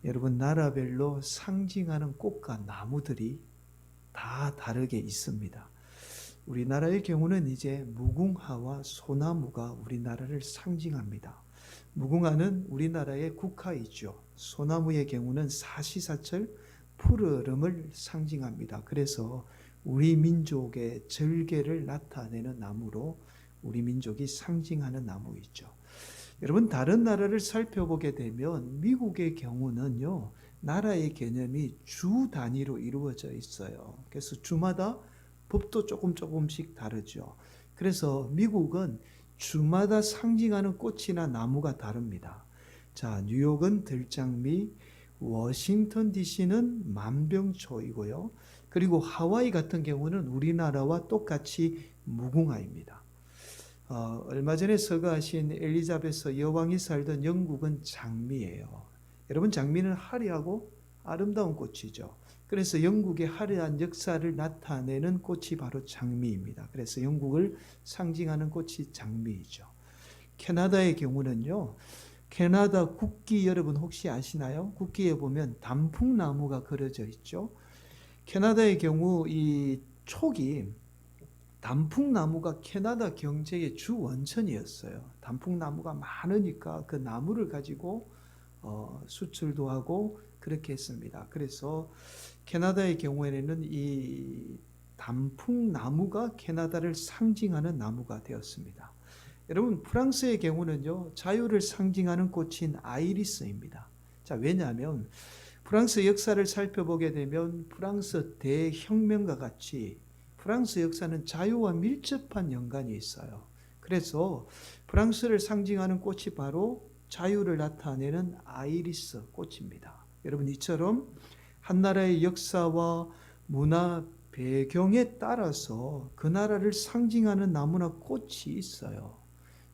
여러분, 나라별로 상징하는 꽃과 나무들이 다 다르게 있습니다. 우리나라의 경우는 이제 무궁화와 소나무가 우리나라를 상징합니다. 무궁화는 우리나라의 국화이죠. 소나무의 경우는 사시사철 푸르름을 상징합니다. 그래서 우리 민족의 절개를 나타내는 나무로 우리 민족이 상징하는 나무이죠. 여러분, 다른 나라를 살펴보게 되면 미국의 경우는요, 나라의 개념이 주 단위로 이루어져 있어요. 그래서 주마다 법도 조금씩 다르죠. 그래서 미국은 주마다 상징하는 꽃이나 나무가 다릅니다. 자, 뉴욕은 들장미, 워싱턴 DC는 만병초이고요. 그리고 하와이 같은 경우는 우리나라와 똑같이 무궁화입니다. 얼마 전에 서거하신 엘리자베스 여왕이 살던 영국은 장미예요. 여러분, 장미는 화려하고 아름다운 꽃이죠. 그래서 영국의 화려한 역사를 나타내는 꽃이 바로 장미입니다. 그래서 영국을 상징하는 꽃이 장미이죠. 캐나다의 경우는요, 캐나다 국기 여러분 혹시 아시나요? 국기에 보면 단풍나무가 그려져 있죠. 캐나다의 경우 이 촉이 단풍나무가 캐나다 경제의 주 원천이었어요. 단풍나무가 많으니까 그 나무를 가지고 수출도 하고 그렇게 했습니다. 그래서 캐나다의 경우에는 이 단풍나무가 캐나다를 상징하는 나무가 되었습니다. 여러분, 프랑스의 경우는요, 자유를 상징하는 꽃인 아이리스입니다. 자, 왜냐하면 프랑스 역사를 살펴보게 되면 프랑스 대혁명과 같이 프랑스 역사는 자유와 밀접한 연관이 있어요. 그래서 프랑스를 상징하는 꽃이 바로 자유를 나타내는 아이리스 꽃입니다. 여러분, 이처럼 한 나라의 역사와 문화 배경에 따라서 그 나라를 상징하는 나무나 꽃이 있어요.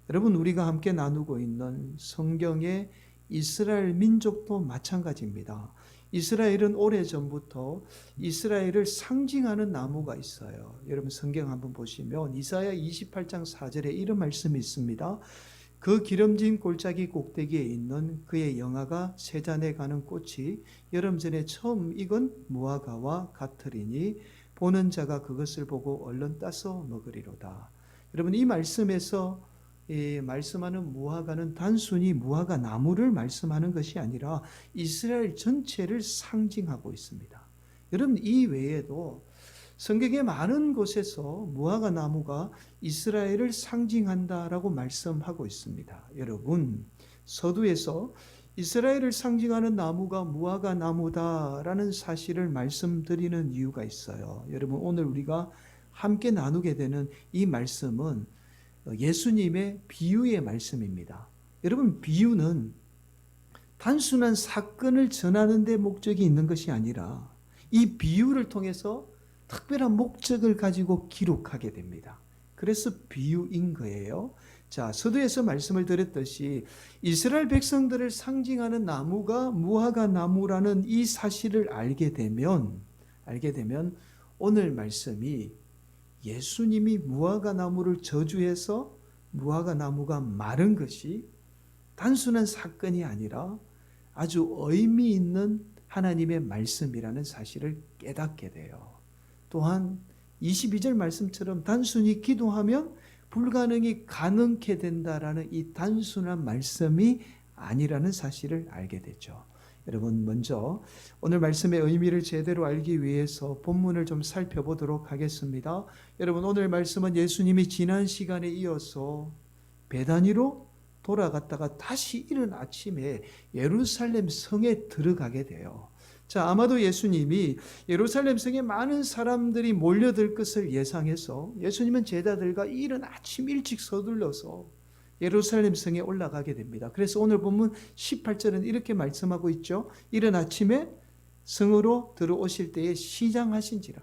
여러분, 우리가 함께 나누고 있는 성경의 이스라엘 민족도 마찬가지입니다. 이스라엘은 오래전부터 이스라엘을 상징하는 나무가 있어요. 여러분, 성경 한번 보시면 이사야 28장 4절에 이런 말씀이 있습니다. 그 기름진 골짜기 꼭대기에 있는 그의 영화가 세잔에 가는 꽃이 여름 전에 처음 익은 무화과와 같으리니 보는 자가 그것을 보고 얼른 따서 먹으리로다. 여러분, 이 말씀에서 말씀하는 무화과는 단순히 무화과 나무를 말씀하는 것이 아니라 이스라엘 전체를 상징하고 있습니다. 여러분, 이 외에도 성경의 많은 곳에서 무화과 나무가 이스라엘을 상징한다라고 말씀하고 있습니다. 여러분, 서두에서 이스라엘을 상징하는 나무가 무화과 나무다라는 사실을 말씀드리는 이유가 있어요. 여러분, 오늘 우리가 함께 나누게 되는 이 말씀은 예수님의 비유의 말씀입니다. 여러분, 비유는 단순한 사건을 전하는 데 목적이 있는 것이 아니라 이 비유를 통해서 특별한 목적을 가지고 기록하게 됩니다. 그래서 비유인 거예요. 자, 서두에서 말씀을 드렸듯이 이스라엘 백성들을 상징하는 나무가 무화과 나무라는 이 사실을 알게 되면 오늘 말씀이 예수님이 무화과 나무를 저주해서 무화과 나무가 마른 것이 단순한 사건이 아니라 아주 의미 있는 하나님의 말씀이라는 사실을 깨닫게 돼요. 또한 22절 말씀처럼 단순히 기도하면 불가능이 가능케 된다라는 이 단순한 말씀이 아니라는 사실을 알게 되죠. 여러분, 먼저 오늘 말씀의 의미를 제대로 알기 위해서 본문을 좀 살펴보도록 하겠습니다. 여러분, 오늘 말씀은 예수님이 지난 시간에 이어서 베다니로 돌아갔다가 다시 이른 아침에 예루살렘 성에 들어가게 돼요. 자, 아마도 예수님이 예루살렘 성에 많은 사람들이 몰려들 것을 예상해서 예수님은 제자들과 이른 아침 일찍 서둘러서 예루살렘 성에 올라가게 됩니다. 그래서 오늘 본문 18절은 이렇게 말씀하고 있죠. 이른 아침에 성으로 들어오실 때에 시장하신지라.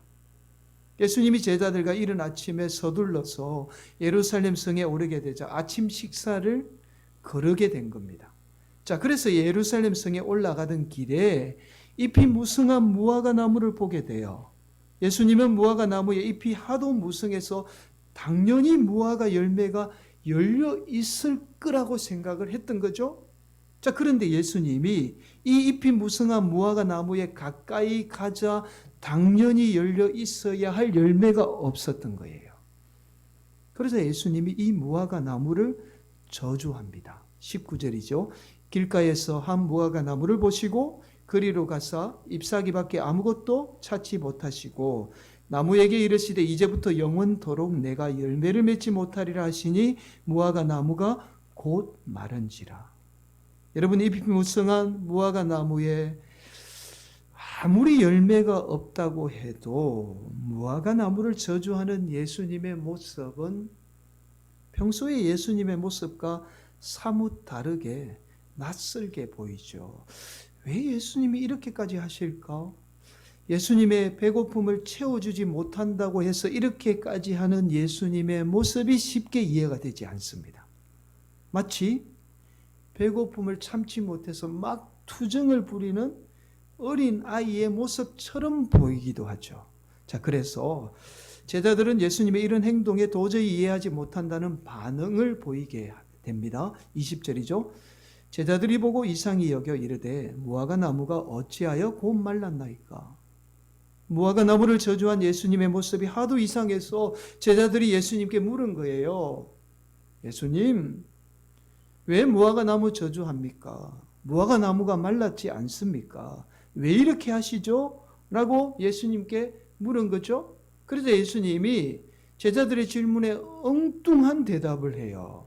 예수님이 제자들과 이른 아침에 서둘러서 예루살렘 성에 오르게 되자 아침 식사를 거르게 된 겁니다. 자, 그래서 예루살렘 성에 올라가던 길에 잎이 무성한 무화과 나무를 보게 돼요. 예수님은 무화과 나무의 잎이 하도 무성해서 당연히 무화과 열매가 열려 있을 거라고 생각을 했던 거죠. 자, 그런데 예수님이 이 잎이 무성한 무화과 나무에 가까이 가자 당연히 열려 있어야 할 열매가 없었던 거예요. 그래서 예수님이 이 무화과 나무를 저주합니다. 19절이죠. 길가에서 한 무화과 나무를 보시고 그리로 가서 잎사귀밖에 아무것도 찾지 못하시고 나무에게 이르시되 이제부터 영원토록 내가 열매를 맺지 못하리라 하시니 무화과 나무가 곧 마른지라. 여러분, 잎이 무성한 무화과 나무에 아무리 열매가 없다고 해도 무화과 나무를 저주하는 예수님의 모습은 평소에 예수님의 모습과 사뭇 다르게 낯설게 보이죠. 왜 예수님이 이렇게까지 하실까? 예수님의 배고픔을 채워주지 못한다고 해서 이렇게까지 하는 예수님의 모습이 쉽게 이해가 되지 않습니다. 마치 배고픔을 참지 못해서 막 투정을 부리는 어린 아이의 모습처럼 보이기도 하죠. 자, 그래서 제자들은 예수님의 이런 행동에 도저히 이해하지 못한다는 반응을 보이게 됩니다. 20절이죠. 제자들이 보고 이상히 여겨 이르되 무화과 나무가 어찌하여 곧 말랐나이까. 무화과 나무를 저주한 예수님의 모습이 하도 이상해서 제자들이 예수님께 물은 거예요. 예수님, 왜 무화과 나무 저주합니까? 무화과 나무가 말랐지 않습니까? 왜 이렇게 하시죠? 라고 예수님께 물은 거죠. 그래서 예수님이 제자들의 질문에 엉뚱한 대답을 해요.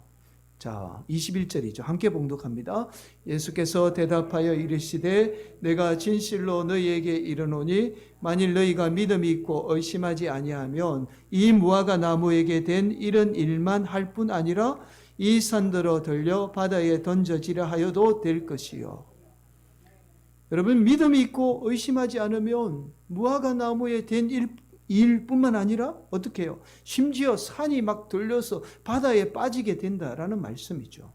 자, 21절이죠. 함께 봉독합니다. 예수께서 대답하여 이르시되 내가 진실로 너희에게 이르노니 만일 너희가 믿음이 있고 의심하지 아니하면 이 무화과 나무에게 된 이런 일만 할 뿐 아니라 이 산더러 들려 바다에 던져지라 하여도 될 것이요. 여러분, 믿음이 있고 의심하지 않으면 무화과 나무에 된 일뿐만 아니라 어떻게 해요? 심지어 산이 막 들려서 바다에 빠지게 된다라는 말씀이죠.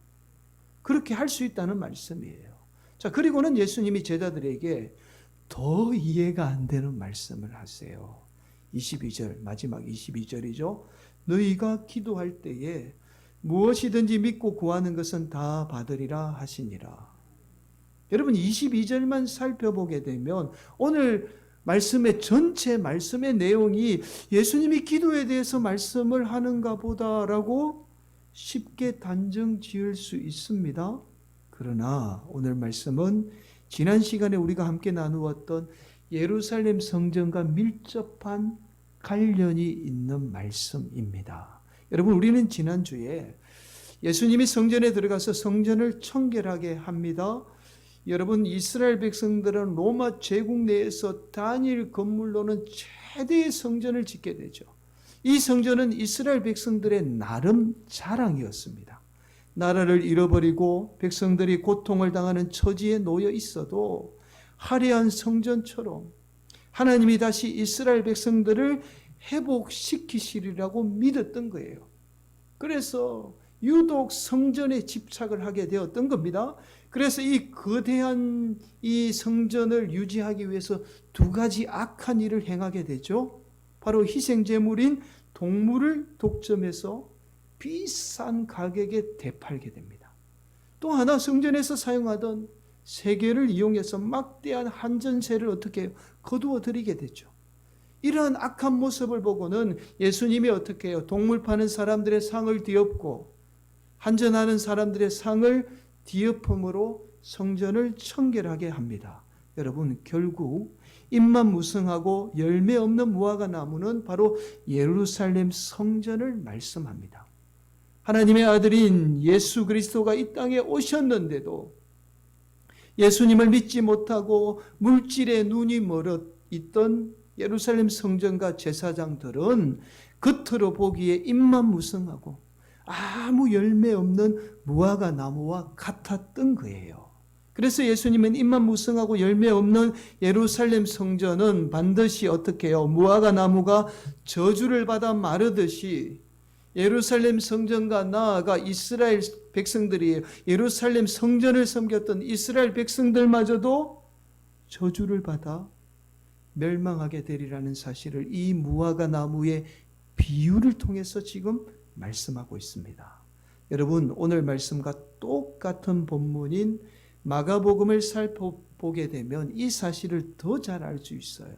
그렇게 할 수 있다는 말씀이에요. 자, 그리고는 예수님이 제자들에게 더 이해가 안 되는 말씀을 하세요. 22절, 마지막 22절이죠. 너희가 기도할 때에 무엇이든지 믿고 구하는 것은 다 받으리라 하시니라. 여러분, 22절만 살펴보게 되면 오늘 말씀의 전체 말씀의 내용이 예수님이 기도에 대해서 말씀을 하는가 보다라고 쉽게 단정 지을 수 있습니다. 그러나 오늘 말씀은 지난 시간에 우리가 함께 나누었던 예루살렘 성전과 밀접한 관련이 있는 말씀입니다. 여러분, 우리는 지난주에 예수님이 성전에 들어가서 성전을 청결하게 합니다. 여러분, 이스라엘 백성들은 로마 제국 내에서 단일 건물로는 최대의 성전을 짓게 되죠. 이 성전은 이스라엘 백성들의 나름 자랑이었습니다. 나라를 잃어버리고 백성들이 고통을 당하는 처지에 놓여 있어도 화려한 성전처럼 하나님이 다시 이스라엘 백성들을 회복시키시리라고 믿었던 거예요. 그래서 유독 성전에 집착을 하게 되었던 겁니다. 그래서 이 거대한 이 성전을 유지하기 위해서 두 가지 악한 일을 행하게 되죠. 바로 희생제물인 동물을 독점해서 비싼 가격에 되팔게 됩니다. 또 하나, 성전에서 사용하던 세계를 이용해서 막대한 한전세를 어떻게 해요? 거두어 드리게 되죠. 이러한 악한 모습을 보고는 예수님이 어떻게 해요? 동물 파는 사람들의 상을 뒤엎고 한전하는 사람들의 상을 뒤엎음으로 성전을 청결하게 합니다. 여러분, 결국 잎만 무성하고 열매 없는 무화과 나무는 바로 예루살렘 성전을 말씀합니다. 하나님의 아들인 예수 그리스도가 이 땅에 오셨는데도 예수님을 믿지 못하고 물질에 눈이 멀어 있던 예루살렘 성전과 제사장들은 겉으로 보기에 잎만 무성하고 아무 열매 없는 무화과 나무와 같았던 거예요. 그래서 예수님은 잎만 무성하고 열매 없는 예루살렘 성전은 반드시 어떻게 해요? 무화과 나무가 저주를 받아 마르듯이 예루살렘 성전과 나아가 이스라엘 백성들이 예루살렘 성전을 섬겼던 이스라엘 백성들마저도 저주를 받아 멸망하게 되리라는 사실을 이 무화과 나무의 비유를 통해서 지금 말씀하고 있습니다. 여러분, 오늘 말씀과 똑같은 본문인 마가복음을 살펴보게 되면 이 사실을 더 잘 알 수 있어요.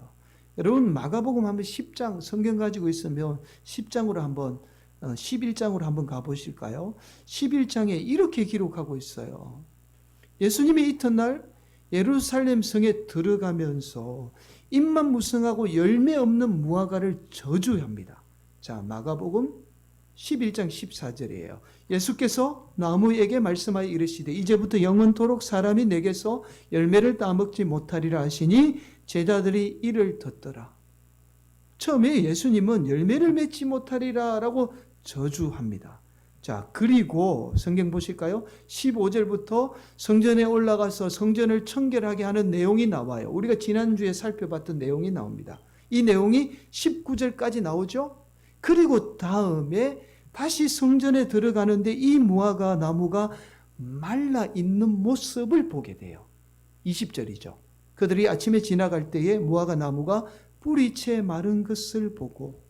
여러분 마가복음 한번 10장 성경 가지고 있으면 10장으로 한번 11장으로 한번 가보실까요? 11장에 이렇게 기록하고 있어요. 예수님이 이튿날 예루살렘 성에 들어가면서 잎만 무성하고 열매 없는 무화과를 저주합니다. 자, 마가복음 11장 14절이에요. 예수께서 나무에게 말씀하여 이르시되 이제부터 영원토록 사람이 내게서 열매를 따먹지 못하리라 하시니 제자들이 이를 듣더라. 처음에 예수님은 열매를 맺지 못하리라 라고 저주합니다. 자, 그리고 성경 보실까요? 15절부터 성전에 올라가서 성전을 청결하게 하는 내용이 나와요. 우리가 지난주에 살펴봤던 내용이 나옵니다. 이 내용이 19절까지 나오죠? 그리고 다음에 다시 성전에 들어가는데 이 무화과 나무가 말라 있는 모습을 보게 돼요. 20절이죠. 그들이 아침에 지나갈 때에 무화과 나무가 뿌리채 마른 것을 보고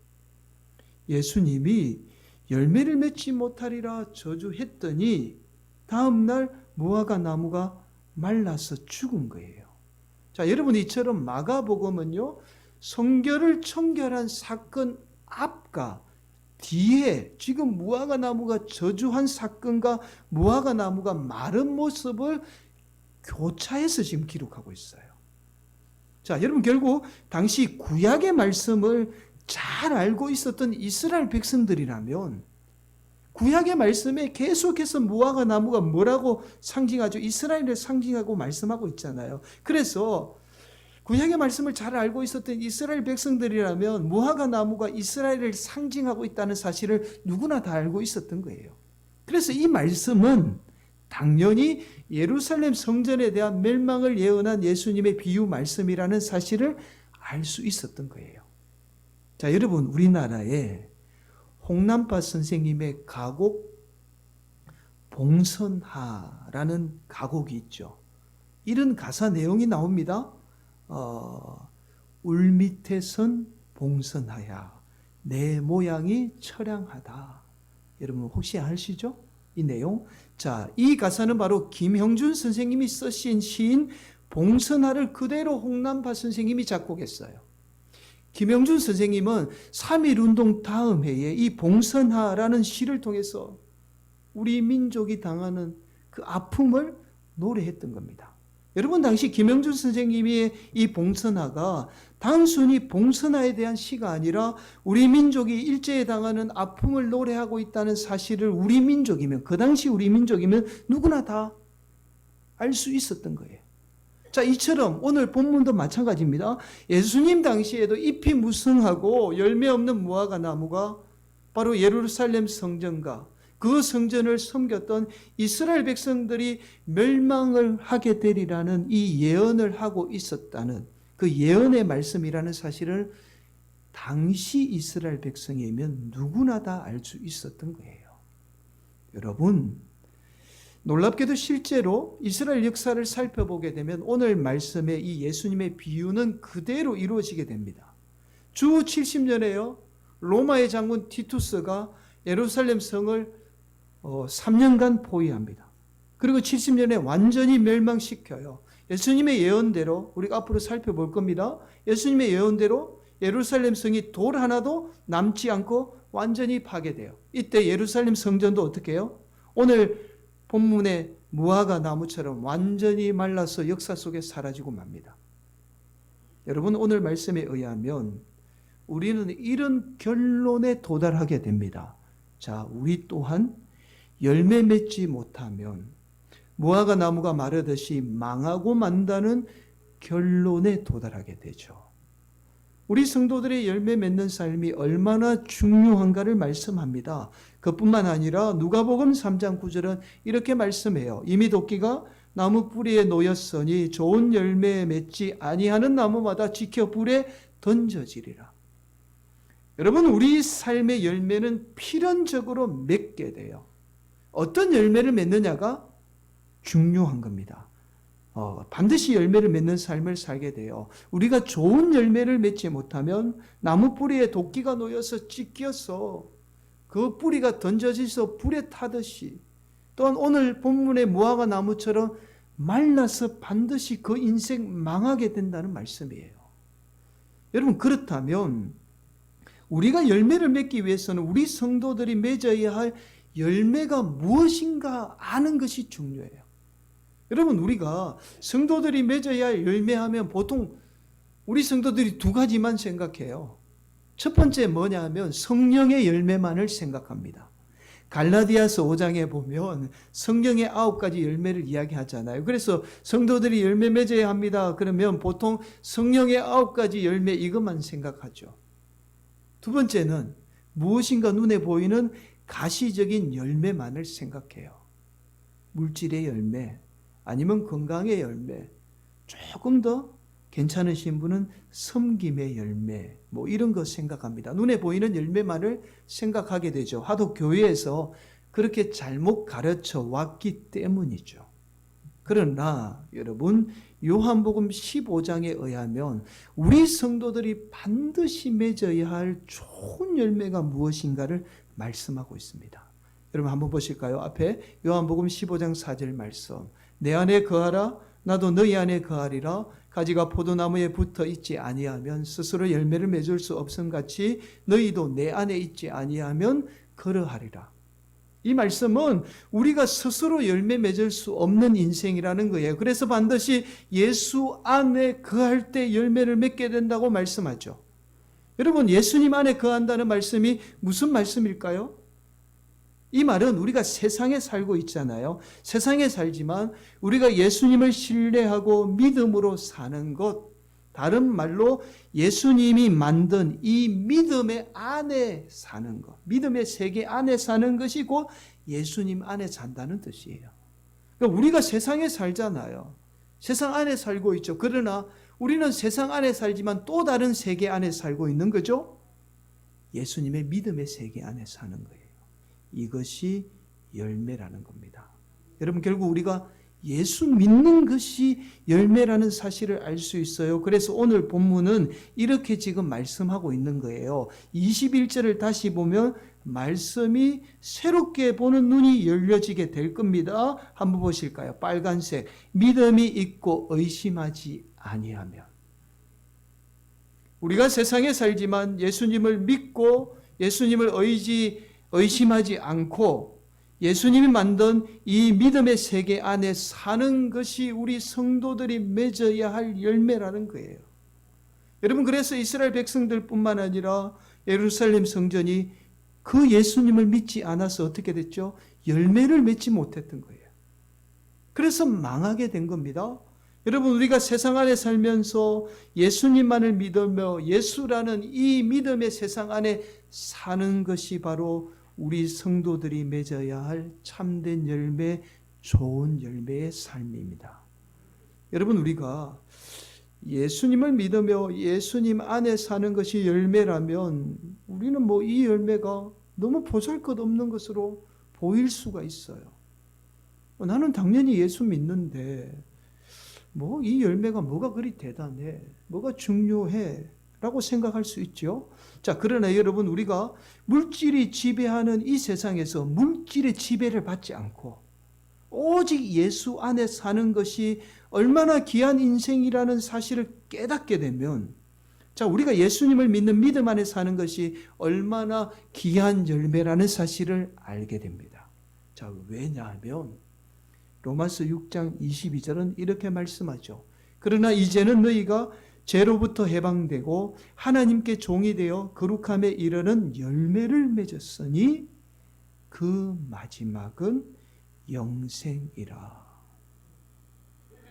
예수님이 열매를 맺지 못하리라 저주했더니 다음날 무화과 나무가 말라서 죽은 거예요. 자, 여러분 이처럼 마가복음은요, 성결을 청결한 사건 앞과 뒤에 지금 무화과 나무가 저주한 사건과 무화과 나무가 마른 모습을 교차해서 지금 기록하고 있어요. 자, 여러분 결국 당시 구약의 말씀을 잘 알고 있었던 이스라엘 백성들이라면 구약의 말씀에 계속해서 무화과 나무가 뭐라고 상징하죠? 이스라엘을 상징하고 말씀하고 있잖아요. 그래서 구약의 말씀을 잘 알고 있었던 이스라엘 백성들이라면 무화과 나무가 이스라엘을 상징하고 있다는 사실을 누구나 다 알고 있었던 거예요. 그래서 이 말씀은 당연히 예루살렘 성전에 대한 멸망을 예언한 예수님의 비유 말씀이라는 사실을 알 수 있었던 거예요. 자, 여러분 우리나라에 홍남파 선생님의 가곡 봉선하라는 가곡이 있죠. 이런 가사 내용이 나옵니다. 울 밑에선 봉선하야 내 모양이 처량하다. 여러분 혹시 아시죠? 이 내용. 자, 이 가사는 바로 김형준 선생님이 쓰신 시인 봉선화를 그대로 홍남파 선생님이 작곡했어요. 김형준 선생님은 3.1운동 다음 해에 이 봉선화라는 시를 통해서 우리 민족이 당하는 그 아픔을 노래했던 겁니다. 여러분 당시 김형준 선생님의 이 봉선화가 단순히 봉선화에 대한 시가 아니라 우리 민족이 일제에 당하는 아픔을 노래하고 있다는 사실을 우리 민족이면, 그 당시 우리 민족이면 누구나 다 알 수 있었던 거예요. 자, 이처럼 오늘 본문도 마찬가지입니다. 예수님 당시에도 잎이 무성하고 열매 없는 무화과 나무가 바로 예루살렘 성전과 그 성전을 섬겼던 이스라엘 백성들이 멸망을 하게 되리라는 이 예언을 하고 있었다는 그 예언의 말씀이라는 사실을 당시 이스라엘 백성이면 누구나 다 알 수 있었던 거예요. 여러분, 놀랍게도 실제로 이스라엘 역사를 살펴보게 되면 오늘 말씀의 이 예수님의 비유는 그대로 이루어지게 됩니다. 주 70년에요. 로마의 장군 티투스가 예루살렘 성을 3년간 포위합니다. 그리고 70년에 완전히 멸망시켜요. 예수님의 예언대로 우리가 앞으로 살펴볼 겁니다. 예수님의 예언대로 예루살렘 성이 돌 하나도 남지 않고 완전히 파괴돼요. 이때 예루살렘 성전도 어떻게 해요? 오늘 본문의 무화과 나무처럼 완전히 말라서 역사 속에 사라지고 맙니다. 여러분 오늘 말씀에 의하면 우리는 이런 결론에 도달하게 됩니다. 자, 우리 또한 열매 맺지 못하면 무화과 나무가 마르듯이 망하고 만다는 결론에 도달하게 되죠. 우리 성도들의 열매 맺는 삶이 얼마나 중요한가를 말씀합니다. 그뿐만 아니라 누가복음 3장 9절은 이렇게 말씀해요. 이미 도끼가 나무 뿌리에 놓였으니 좋은 열매 맺지 아니하는 나무마다 지켜 불에 던져지리라. 여러분, 우리 삶의 열매는 필연적으로 맺게 돼요. 어떤 열매를 맺느냐가 중요한 겁니다. 반드시 열매를 맺는 삶을 살게 돼요. 우리가 좋은 열매를 맺지 못하면 나무 뿌리에 도끼가 놓여서 찢겨서 그 뿌리가 던져져서 불에 타듯이, 또한 오늘 본문의 무화과 나무처럼 말라서 반드시 그 인생 망하게 된다는 말씀이에요. 여러분, 그렇다면 우리가 열매를 맺기 위해서는 우리 성도들이 맺어야 할 열매가 무엇인가 아는 것이 중요해요. 여러분, 우리가 성도들이 맺어야 할 열매하면 보통 우리 성도들이 두 가지만 생각해요. 첫 번째 뭐냐 하면 성령의 열매만을 생각합니다. 갈라디아서 5장에 보면 성령의 9가지 열매를 이야기하잖아요. 그래서 성도들이 열매 맺어야 합니다. 그러면 보통 성령의 9가지 열매 이것만 생각하죠. 두 번째는 무엇인가 눈에 보이는 가시적인 열매만을 생각해요. 물질의 열매, 아니면 건강의 열매, 조금 더 괜찮으신 분은 섬김의 열매, 뭐 이런 거 생각합니다. 눈에 보이는 열매만을 생각하게 되죠. 하도 교회에서 그렇게 잘못 가르쳐 왔기 때문이죠. 그러나 여러분, 요한복음 15장에 의하면 우리 성도들이 반드시 맺어야 할 좋은 열매가 무엇인가를 말씀하고 있습니다. 여러분 한번 보실까요? 앞에 요한복음 15장 4절 말씀. 내 안에 거하라, 나도 너희 안에 거하리라. 가지가 포도나무에 붙어 있지 아니하면 스스로 열매를 맺을 수 없음같이 너희도 내 안에 있지 아니하면 그러하리라. 이 말씀은 우리가 스스로 열매 맺을 수 없는 인생이라는 거예요. 그래서 반드시 예수 안에 거할 때 열매를 맺게 된다고 말씀하죠. 여러분, 예수님 안에 거한다는 말씀이 무슨 말씀일까요? 이 말은 우리가 세상에 살고 있잖아요. 세상에 살지만 우리가 예수님을 신뢰하고 믿음으로 사는 것, 다른 말로 예수님이 만든 이 믿음의 안에 사는 것, 믿음의 세계 안에 사는 것이 곧 예수님 안에 산다는 뜻이에요. 그러니까 우리가 세상에 살잖아요. 세상 안에 살고 있죠. 그러나 우리는 세상 안에 살지만 또 다른 세계 안에 살고 있는 거죠. 예수님의 믿음의 세계 안에 사는 거예요. 이것이 열매라는 겁니다. 여러분, 결국 우리가 예수 믿는 것이 열매라는 사실을 알 수 있어요. 그래서 오늘 본문은 이렇게 지금 말씀하고 있는 거예요. 21절을 다시 보면 말씀이 새롭게 보는 눈이 열려지게 될 겁니다. 한번 보실까요? 빨간색. 믿음이 있고 의심하지 아니하면. 우리가 세상에 살지만 예수님을 믿고 예수님을 의심하지 않고 예수님이 만든 이 믿음의 세계 안에 사는 것이 우리 성도들이 맺어야 할 열매라는 거예요. 여러분, 그래서 이스라엘 백성들뿐만 아니라 예루살렘 성전이 그 예수님을 믿지 않아서 어떻게 됐죠? 열매를 맺지 못했던 거예요. 그래서 망하게 된 겁니다. 여러분, 우리가 세상 안에 살면서 예수님만을 믿으며 예수라는 이 믿음의 세상 안에 사는 것이 바로 우리 성도들이 맺어야 할 참된 열매, 좋은 열매의 삶입니다. 여러분, 우리가 예수님을 믿으며 예수님 안에 사는 것이 열매라면 우리는 뭐 이 열매가 너무 보잘것없는 것으로 보일 수가 있어요. 나는 당연히 예수 믿는데 뭐 이 열매가 뭐가 그리 대단해, 뭐가 중요해 라고 생각할 수 있죠. 자, 그러나 여러분, 우리가 물질이 지배하는 이 세상에서 물질의 지배를 받지 않고 오직 예수 안에 사는 것이 얼마나 귀한 인생이라는 사실을 깨닫게 되면, 자, 우리가 예수님을 믿는 믿음 안에 사는 것이 얼마나 귀한 열매라는 사실을 알게 됩니다. 자, 왜냐하면 로마서 6장 22절은 이렇게 말씀하죠. 그러나 이제는 너희가 죄로부터 해방되고 하나님께 종이 되어 거룩함에 이르는 열매를 맺었으니 그 마지막은 영생이라.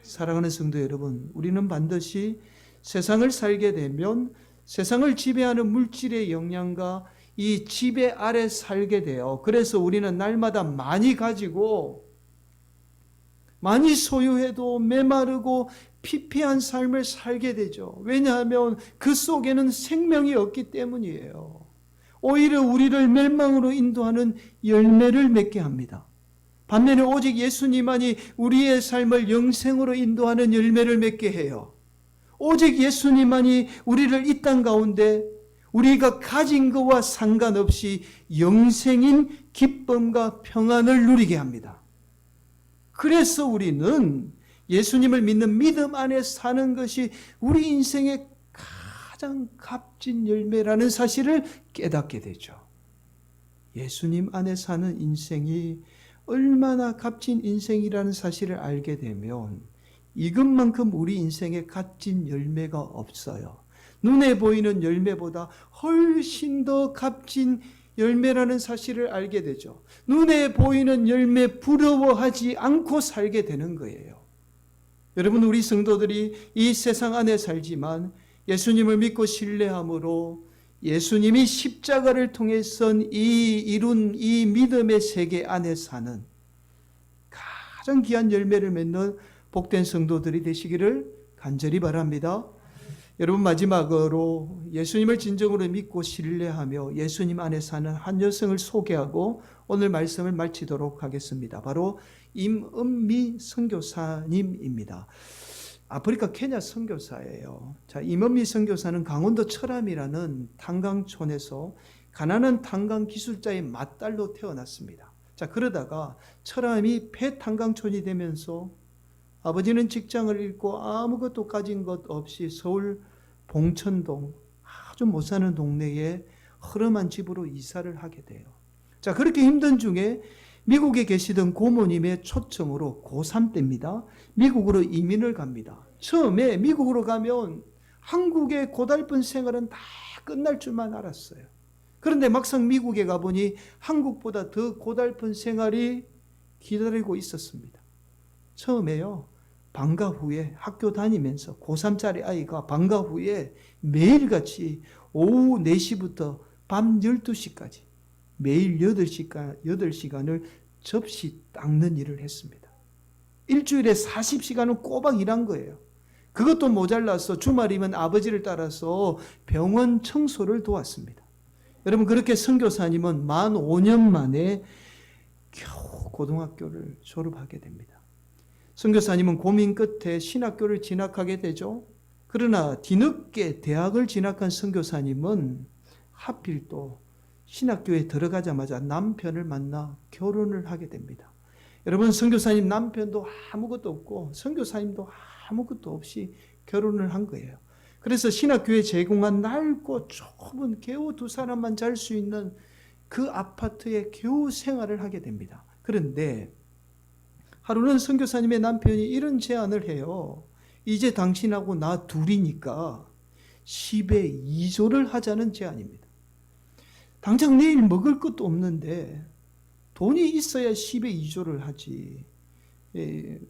사랑하는 성도 여러분, 우리는 반드시 세상을 살게 되면 세상을 지배하는 물질의 영향과 이 지배 아래 살게 돼요. 그래서 우리는 날마다 많이 가지고 많이 소유해도 메마르고 피폐한 삶을 살게 되죠. 왜냐하면 그 속에는 생명이 없기 때문이에요. 오히려 우리를 멸망으로 인도하는 열매를 맺게 합니다. 반면에 오직 예수님만이 우리의 삶을 영생으로 인도하는 열매를 맺게 해요. 오직 예수님만이 우리를 이 땅 가운데 우리가 가진 것과 상관없이 영생인 기쁨과 평안을 누리게 합니다. 그래서 우리는 예수님을 믿는 믿음 안에 사는 것이 우리 인생의 가장 값진 열매라는 사실을 깨닫게 되죠. 예수님 안에 사는 인생이 얼마나 값진 인생이라는 사실을 알게 되면 이것만큼 우리 인생에 값진 열매가 없어요. 눈에 보이는 열매보다 훨씬 더 값진 열매라는 사실을 알게 되죠. 눈에 보이는 열매 부러워하지 않고 살게 되는 거예요. 여러분, 우리 성도들이 이 세상 안에 살지만 예수님을 믿고 신뢰함으로 예수님이 십자가를 통해서 이룬 이 믿음의 세계 안에 사는 가장 귀한 열매를 맺는 복된 성도들이 되시기를 간절히 바랍니다. 여러분, 마지막으로 예수님을 진정으로 믿고 신뢰하며 예수님 안에 사는 한 여성을 소개하고 오늘 말씀을 마치도록 하겠습니다. 바로 임은미 선교사님입니다. 아프리카 케냐 선교사예요. 자, 임은미 선교사는 강원도 철암이라는 탄광촌에서 가난한 탄광 기술자의 맏딸로 태어났습니다. 자, 그러다가 철암이 폐탄광촌이 되면서 아버지는 직장을 잃고 아무것도 가진 것 없이 서울 봉천동 아주 못 사는 동네에 허름한 집으로 이사를 하게 돼요. 자, 그렇게 힘든 중에 미국에 계시던 고모님의 초청으로 고3 때입니다. 미국으로 이민을 갑니다. 처음에 미국으로 가면 한국의 고달픈 생활은 다 끝날 줄만 알았어요. 그런데 막상 미국에 가보니 한국보다 더 고달픈 생활이 기다리고 있었습니다. 처음에요, 방과 후에 학교 다니면서 고3짜리 아이가 방과 후에 매일같이 오후 4시부터 밤 12시까지 매일 8시간을 접시 닦는 일을 했습니다. 일주일에 40시간은 꼬박 일한 거예요. 그것도 모자라서 주말이면 아버지를 따라서 병원 청소를 도왔습니다. 여러분, 그렇게 선교사님은 만 5년 만에 겨우 고등학교를 졸업하게 됩니다. 선교사님은 고민 끝에 신학교를 진학하게 되죠. 그러나 뒤늦게 대학을 진학한 선교사님은 하필 또 신학교에 들어가자마자 남편을 만나 결혼을 하게 됩니다. 여러분, 선교사님 남편도 아무것도 없고 선교사님도 아무것도 없이 결혼을 한 거예요. 그래서 신학교에 제공한 낡고 좁은 겨우 두 사람만 잘 수 있는 그 아파트에 겨우 생활을 하게 됩니다. 그런데 하루는 선교사님의 남편이 이런 제안을 해요. 이제 당신하고 나 둘이니까 10의 2조를 하자는 제안입니다. 당장 내일 먹을 것도 없는데 돈이 있어야 10의 2조를 하지. 왜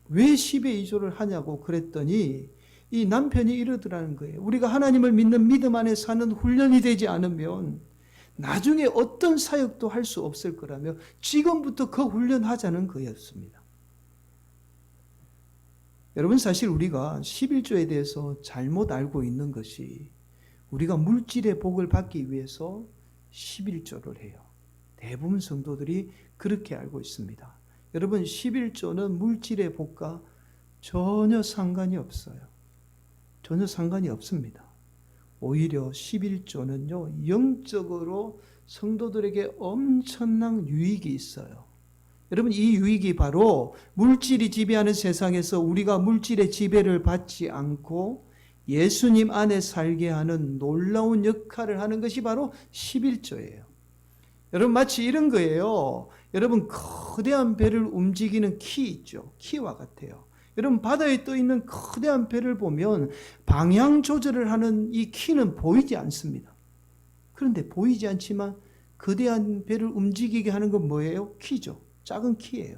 10의 2조를 하냐고 그랬더니 이 남편이 이러더라는 거예요. 우리가 하나님을 믿는 믿음 안에 사는 훈련이 되지 않으면 나중에 어떤 사역도 할 수 없을 거라며 지금부터 그 훈련하자는 거였습니다. 여러분, 사실 우리가 11조에 대해서 잘못 알고 있는 것이 우리가 물질의 복을 받기 위해서 11조를 해요. 대부분 성도들이 그렇게 알고 있습니다. 여러분, 11조는 물질의 복과 전혀 상관이 없어요. 전혀 상관이 없습니다. 오히려 11조는요, 영적으로 성도들에게 엄청난 유익이 있어요. 여러분, 이 유익이 바로 물질이 지배하는 세상에서 우리가 물질의 지배를 받지 않고 예수님 안에 살게 하는 놀라운 역할을 하는 것이 바로 11조예요. 여러분, 마치 이런 거예요. 여러분, 거대한 배를 움직이는 키 있죠. 키와 같아요. 여러분, 바다에 떠 있는 거대한 배를 보면 방향 조절을 하는 이 키는 보이지 않습니다. 그런데 보이지 않지만 거대한 배를 움직이게 하는 건 뭐예요? 키죠. 작은 키예요.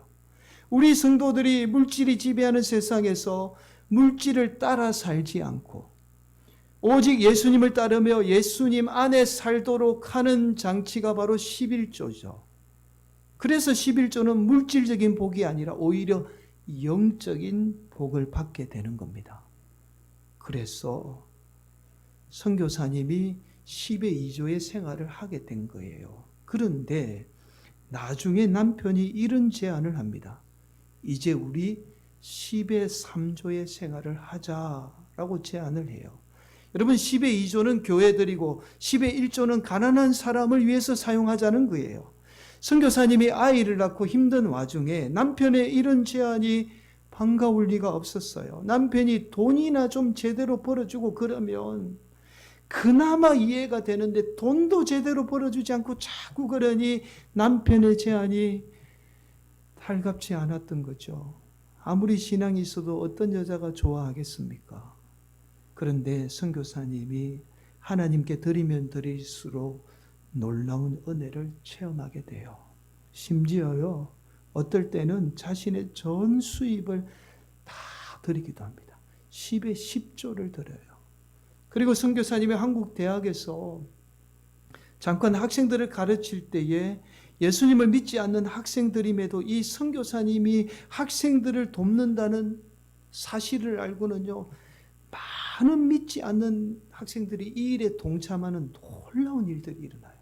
우리 성도들이 물질이 지배하는 세상에서 물질을 따라 살지 않고 오직 예수님을 따르며 예수님 안에 살도록 하는 장치가 바로 11조죠. 그래서 11조는 물질적인 복이 아니라 오히려 영적인 복을 받게 되는 겁니다. 그래서 선교사님이 10의 2조의 생활을 하게 된 거예요. 그런데 나중에 남편이 이런 제안을 합니다. 이제 우리 10의 3조의 생활을 하자라고 제안을 해요. 여러분, 10의 2조는 교회들이고 10의 1조는 가난한 사람을 위해서 사용하자는 거예요. 선교사님이 아이를 낳고 힘든 와중에 남편의 이런 제안이 반가울 리가 없었어요. 남편이 돈이나 좀 제대로 벌어주고 그러면 그나마 이해가 되는데 돈도 제대로 벌어주지 않고 자꾸 그러니 남편의 제안이 달갑지 않았던 거죠. 아무리 신앙이 있어도 어떤 여자가 좋아하겠습니까? 그런데 선교사님이 하나님께 드리면 드릴수록 놀라운 은혜를 체험하게 돼요. 심지어요, 어떨 때는 자신의 전 수입을 다 드리기도 합니다. 10에 10조를 드려요. 그리고 선교사님이 한국 대학에서 잠깐 학생들을 가르칠 때에 예수님을 믿지 않는 학생들임에도 이 선교사님이 학생들을 돕는다는 사실을 알고는요, 많은 믿지 않는 학생들이 이 일에 동참하는 놀라운 일들이 일어나요.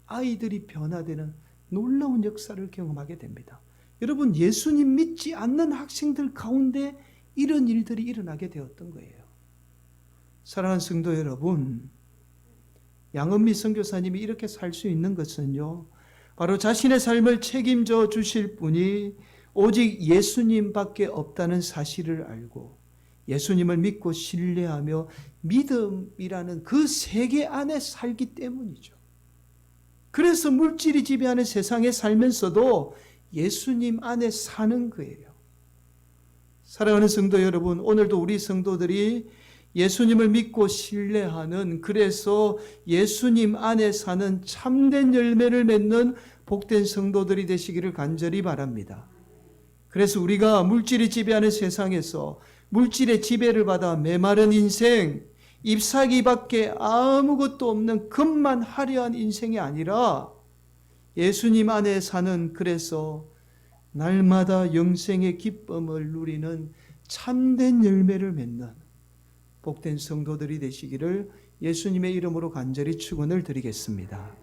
아이들이 변화되는 놀라운 역사를 경험하게 됩니다. 여러분, 예수님 믿지 않는 학생들 가운데 이런 일들이 일어나게 되었던 거예요. 사랑하는 성도 여러분, 양은미 선교사님이 이렇게 살 수 있는 것은요, 바로 자신의 삶을 책임져 주실 분이 오직 예수님밖에 없다는 사실을 알고 예수님을 믿고 신뢰하며 믿음이라는 그 세계 안에 살기 때문이죠. 그래서 물질이 지배하는 세상에 살면서도 예수님 안에 사는 거예요. 사랑하는 성도 여러분, 오늘도 우리 성도들이 예수님을 믿고 신뢰하는, 그래서 예수님 안에 사는 참된 열매를 맺는 복된 성도들이 되시기를 간절히 바랍니다. 그래서 우리가 물질이 지배하는 세상에서 물질의 지배를 받아 메마른 인생, 잎사귀밖에 아무것도 없는 금만 화려한 인생이 아니라 예수님 안에 사는, 그래서 날마다 영생의 기쁨을 누리는 참된 열매를 맺는 복된 성도들이 되시기를 예수님의 이름으로 간절히 축원을 드리겠습니다.